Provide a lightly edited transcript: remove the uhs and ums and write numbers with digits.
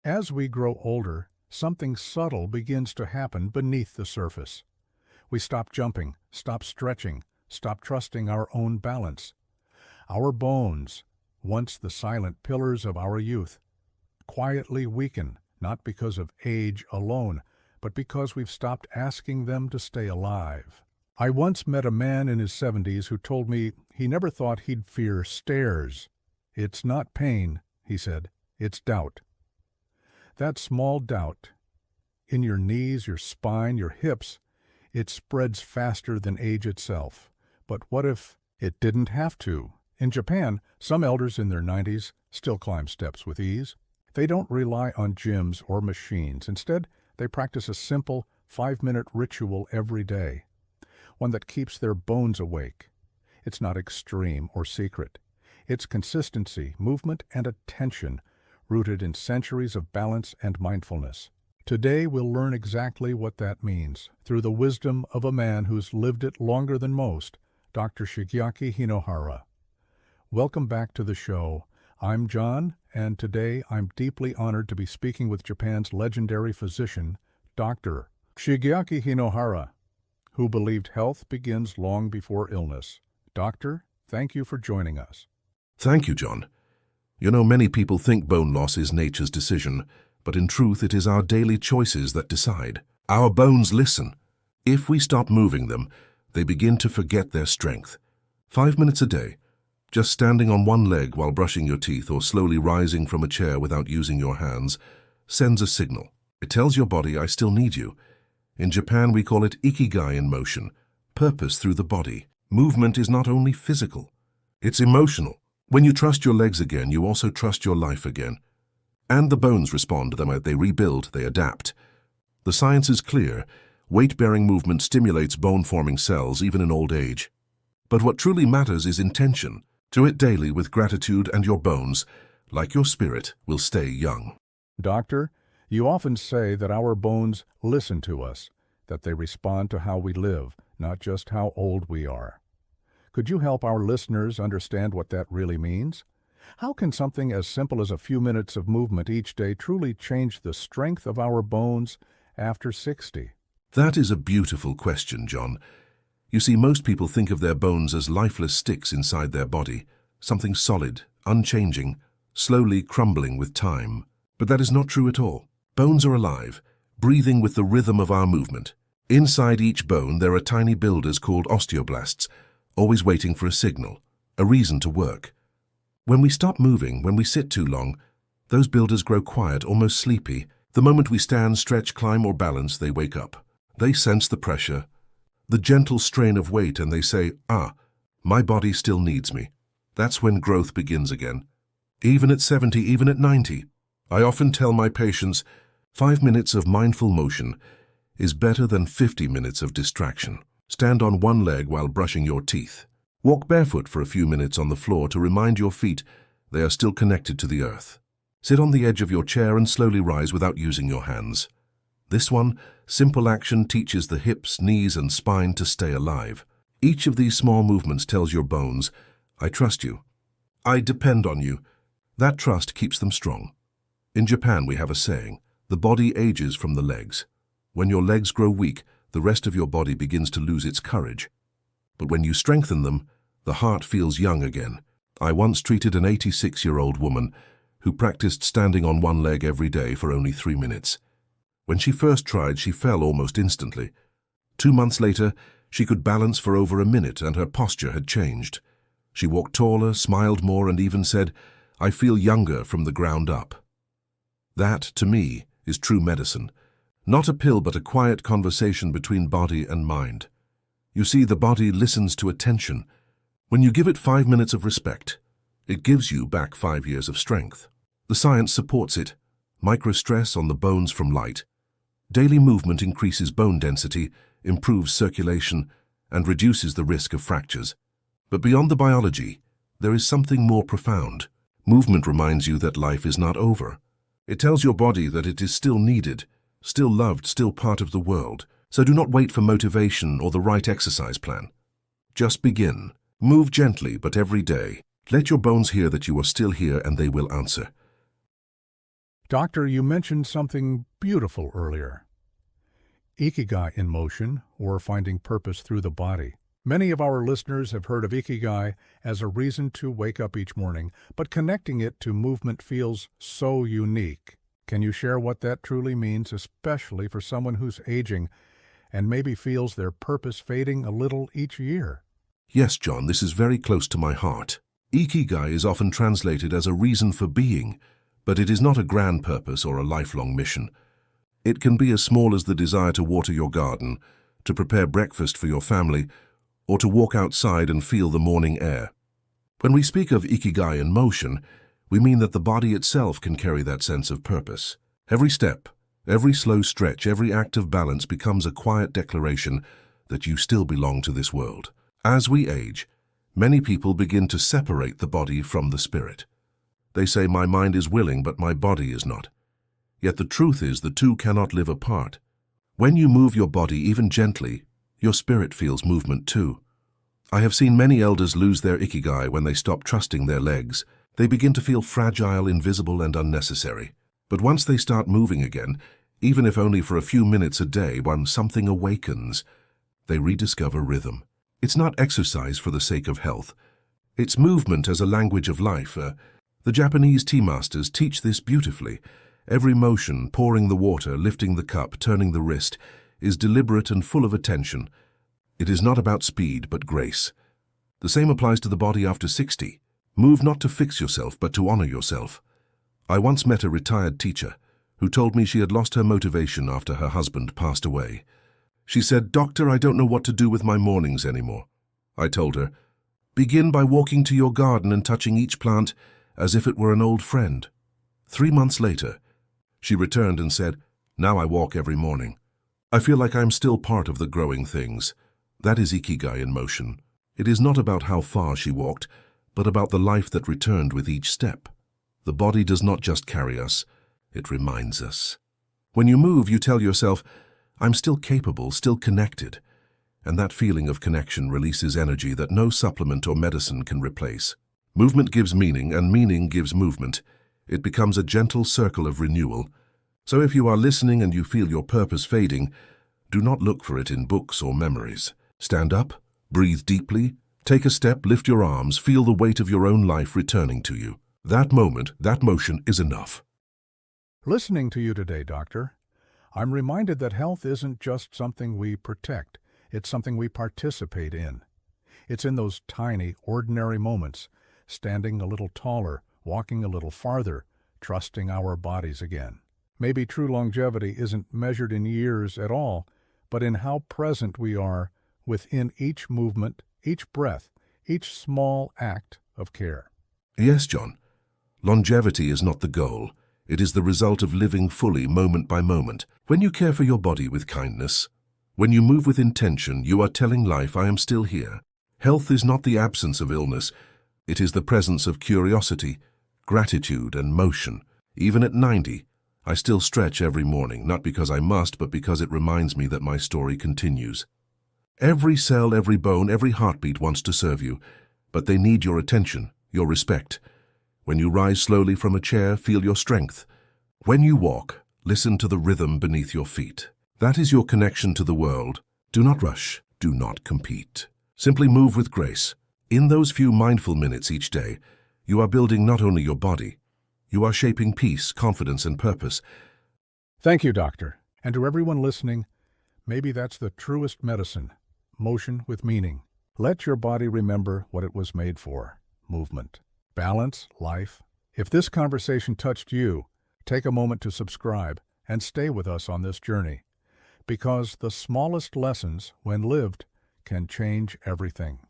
As we grow older, something subtle begins to happen beneath the surface. We stop jumping, stop stretching, stop trusting our own balance. Our bones, once the silent pillars of our youth, quietly weaken, not because of age alone, but because we've stopped asking them to stay alive. I once met a man in his 70s who told me he never thought he'd fear stairs. "It's not pain," he said, "it's doubt." That small doubt, in your knees, your spine, your hips, it spreads faster than age itself. But what if it didn't have to? In Japan, some elders in their 90s still climb steps with ease. They don't rely on gyms or machines. Instead, they practice a simple 5-minute ritual every day, one that keeps their bones awake. It's not extreme or secret. It's consistency, movement, and attention, rooted in centuries of balance and mindfulness. Today, we'll learn exactly what that means through the wisdom of a man who's lived it longer than most, Dr. Shigeaki Hinohara. Welcome back to the show. I'm John, and today I'm deeply honored to be speaking with Japan's legendary physician, Dr. Shigeaki Hinohara, who believed health begins long before illness. Doctor, thank you for joining us. Thank you, John. You know, many people think bone loss is nature's decision, but in truth it is our daily choices that decide. Our bones listen. If we stop moving them, they begin to forget their strength. 5 minutes a day, just standing on one leg while brushing your teeth or slowly rising from a chair without using your hands, sends a signal. It tells your body, I still need you. In Japan, we call it Ikigai in motion, purpose through the body. Movement is not only physical, it's emotional. When you trust your legs again, you also trust your life again. And the bones respond to them. They rebuild, they adapt. The science is clear. Weight-bearing movement stimulates bone-forming cells even in old age. But what truly matters is intention. Do it daily with gratitude and your bones, like your spirit, will stay young. Doctor, you often say that our bones listen to us, that they respond to how we live, not just how old we are. Could you help our listeners understand what that really means? How can something as simple as a few minutes of movement each day truly change the strength of our bones after 60? That is a beautiful question, John. You see, most people think of their bones as lifeless sticks inside their body, something solid, unchanging, slowly crumbling with time. But that is not true at all. Bones are alive, breathing with the rhythm of our movement. Inside each bone there are tiny builders called osteoblasts, always waiting for a signal, a reason to work. When we stop moving, when we sit too long, those builders grow quiet, almost sleepy. The moment we stand, stretch, climb, or balance, they wake up. They sense the pressure, the gentle strain of weight, and they say, my body still needs me. That's when growth begins again. Even at 70, even at 90. I often tell my patients, 5 minutes of mindful motion is better than 50 minutes of distraction. Stand on one leg while brushing your teeth. Walk barefoot for a few minutes on the floor to remind your feet they are still connected to the earth. Sit on the edge of your chair and slowly rise without using your hands. This one, simple action, teaches the hips, knees, and spine to stay alive. Each of these small movements tells your bones, I trust you. I depend on you. That trust keeps them strong. In Japan, we have a saying, the body ages from the legs. When your legs grow weak, the rest of your body begins to lose its courage. But when you strengthen them, the heart feels young again. I once treated an 86-year-old woman who practiced standing on one leg every day for only 3 minutes. When she first tried, she fell almost instantly. 2 months later, she could balance for over a minute and her posture had changed. She walked taller, smiled more, and even said, I feel younger from the ground up. That, to me, is true medicine. Not a pill, but a quiet conversation between body and mind. You see, the body listens to attention. When you give it 5 minutes of respect, it gives you back 5 years of strength. The science supports it. Microstress on the bones from light. Daily movement increases bone density, improves circulation, and reduces the risk of fractures. But beyond the biology, there is something more profound. Movement reminds you that life is not over. It tells your body that it is still needed, still loved, still part of the world. So do not wait for motivation or the right exercise plan. Just begin. Move gently, but every day. Let your bones hear that you are still here and they will answer. Doctor, you mentioned something beautiful earlier. Ikigai in motion, or finding purpose through the body. Many of our listeners have heard of Ikigai as a reason to wake up each morning, but connecting it to movement feels so unique. Can you share what that truly means, especially for someone who's aging and maybe feels their purpose fading a little each year? Yes, John, this is very close to my heart. Ikigai is often translated as a reason for being, but it is not a grand purpose or a lifelong mission. It can be as small as the desire to water your garden, to prepare breakfast for your family, or to walk outside and feel the morning air. When we speak of Ikigai in motion, we mean that the body itself can carry that sense of purpose. Every step, every slow stretch, every act of balance becomes a quiet declaration that you still belong to this world. As we age, many people begin to separate the body from the spirit. They say, my mind is willing, but my body is not. Yet the truth is the two cannot live apart. When you move your body even gently, your spirit feels movement too. I have seen many elders lose their Ikigai when they stop trusting their legs. They begin to feel fragile, invisible, and unnecessary. But once they start moving again, even if only for a few minutes a day, when something awakens, they rediscover rhythm. It's not exercise for the sake of health. It's movement as a language of life. The Japanese tea masters teach this beautifully. Every motion, pouring the water, lifting the cup, turning the wrist, is deliberate and full of attention. It is not about speed, but grace. The same applies to the body after 60. Move not to fix yourself, but to honor yourself. I once met a retired teacher who told me she had lost her motivation after her husband passed away. She said, "Doctor, I don't know what to do with my mornings anymore." I told her, "Begin by walking to your garden and touching each plant as if it were an old friend." 3 months later, she returned and said, "Now I walk every morning. I feel like I'm still part of the growing things." That is Ikigai in motion. It is not about how far she walked, but about the life that returned with each step. The body does not just carry us, it reminds us. When you move, you tell yourself, I'm still capable, still connected. And that feeling of connection releases energy that no supplement or medicine can replace. Movement gives meaning, and meaning gives movement. It becomes a gentle circle of renewal. So if you are listening and you feel your purpose fading, do not look for it in books or memories. Stand up, breathe deeply, take a step, lift your arms, feel the weight of your own life returning to you. That moment, that motion is enough. Listening to you today, Doctor, I'm reminded that health isn't just something we protect, it's something we participate in. It's in those tiny, ordinary moments, standing a little taller, walking a little farther, trusting our bodies again. Maybe true longevity isn't measured in years at all, but in how present we are within each movement, each breath, each small act of care. Yes, John. Longevity is not the goal. It is the result of living fully moment by moment. When you care for your body with kindness, when you move with intention, you are telling life, I am still here. Health is not the absence of illness. It is the presence of curiosity, gratitude, and motion. Even at 90, I still stretch every morning, not because I must, but because it reminds me that my story continues. Every cell, every bone, every heartbeat wants to serve you, but they need your attention, your respect. When you rise slowly from a chair, feel your strength. When you walk, listen to the rhythm beneath your feet. That is your connection to the world. Do not rush, do not compete. Simply move with grace. In those few mindful minutes each day, you are building not only your body, you are shaping peace, confidence, and purpose. Thank you, Doctor. And to everyone listening, maybe that's the truest medicine, motion with meaning. Let your body remember what it was made for, movement, balance, life. If this conversation touched you, take a moment to subscribe and stay with us on this journey, because the smallest lessons, when lived, can change everything.